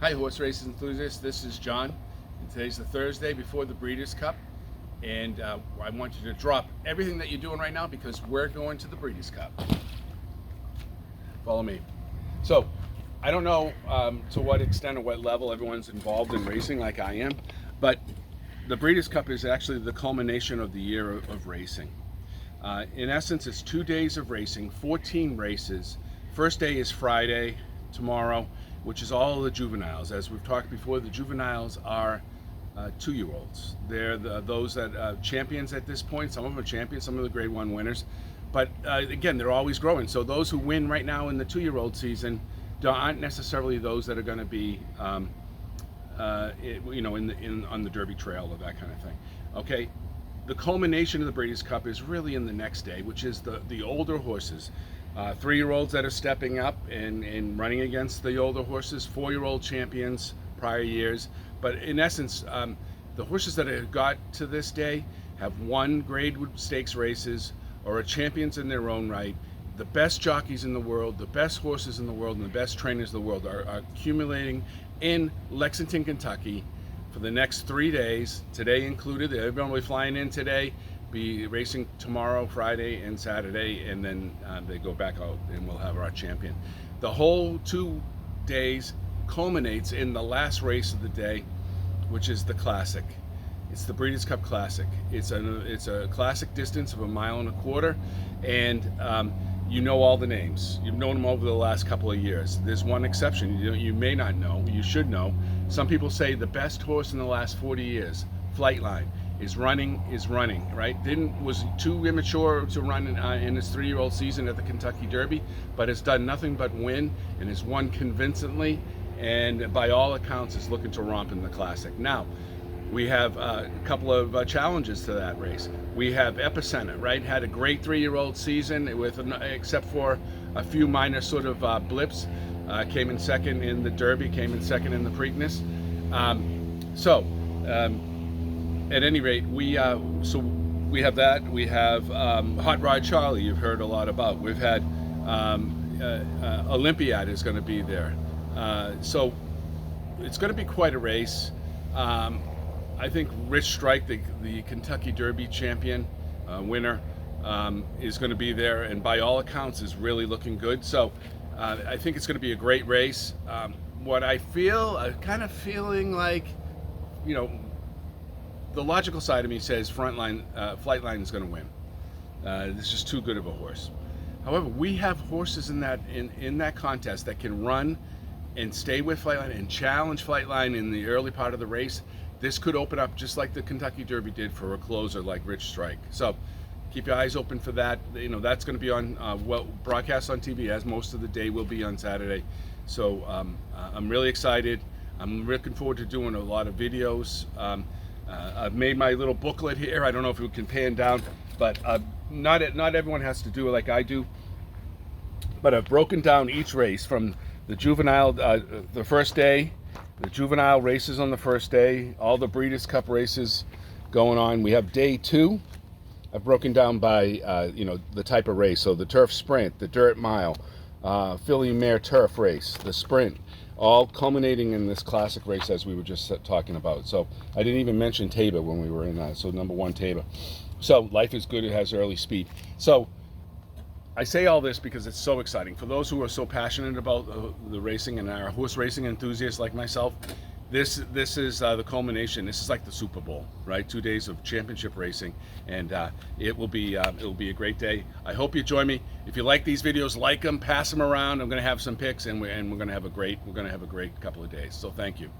Hi, horse races enthusiasts. This is John. And today's the Thursday before the Breeders' Cup. And I want you to drop everything that you're doing right now because we're going to the Breeders' Cup. Follow me. So, I don't know to what extent or what level everyone's involved in racing like I am, but the Breeders' Cup is actually the culmination of the year of racing. In essence, it's 2 days of racing, 14 races. First day is Friday, tomorrow, which is all the juveniles. As we've talked before, the juveniles are 2-year-olds. They're those that champions at this point. Some of them are champions, some of the Grade 1 winners. But again, they're always growing. So those who win right now in the 2-year-old season aren't necessarily those that are going to be, on the Derby Trail or that kind of thing. Okay. The culmination of the Breeders' Cup is really in the next day, which is the older horses. 3-year-olds that are stepping up and running against the older horses, 4-year-old champions prior years. But in essence, the horses that have got to this day have won grade stakes races or are champions in their own right. The best jockeys in the world, the best horses in the world, and the best trainers in the world are accumulating in Lexington, Kentucky for the next 3 days, today included. Everyone will be flying in today, be racing tomorrow, Friday, and Saturday, and then they go back out and we'll have our champion. The whole 2 days culminates in the last race of the day, which is the Classic. It's the Breeders' Cup Classic. It's a classic distance of 1.25 miles, and you know all the names. You've known them over the last couple of years. There's one exception you may not know, you should know. Some people say the best horse in the last 40 years, Flightline, is running, right? Was too immature to run in his 3-year-old season at the Kentucky Derby, but has done nothing but win and has won convincingly, and by all accounts is looking to romp in the Classic. Now, we have a couple of challenges to that race. We have Epicenter, right? Had a great 3-year-old season except for a few minor sort of blips. Came in second in the Derby, came in second in the Preakness. At any rate, we have that. We have Hot Rod Charlie, you've heard a lot about. We've had Olympiad is going to be there. So it's going to be quite a race. I think Rich Strike, the Kentucky Derby champion, winner, is going to be there, and by all accounts is really looking good. So I think it's going to be a great race. What I feel, I'm kind of feeling like, the logical side of me says Flightline is going to win. This is just too good of a horse. However, we have horses in that contest that can run and stay with Flightline and challenge Flightline in the early part of the race. This could open up just like the Kentucky Derby did for a closer like Rich Strike. So keep your eyes open for that. That's going to be on broadcast on TV, as most of the day will be on Saturday. So I'm really excited. I'm looking forward to doing a lot of videos. I've made my little booklet here. I don't know if it can pan down, but not everyone has to do it like I do. But I've broken down each race from the juvenile, the first day, the juvenile races on the first day, all the Breeders' Cup races going on. We have day 2. I've broken down by, the type of race. So the turf sprint, the dirt mile, filly mare turf race, the sprint, all culminating in this Classic race as we were just talking about. So I didn't even mention Tabor when we were in that. So number 1, Tabor. So Life is Good, it has early speed. So I say all this because it's so exciting. For those who are so passionate about the racing and are horse racing enthusiasts like myself, this is the culmination. This is like the Super Bowl, right? 2 days of championship racing, and it will be a great day. I hope you join me. If you like these videos, like them, pass them around. I'm going to have some picks, and we're going to have a great couple of days. So thank you.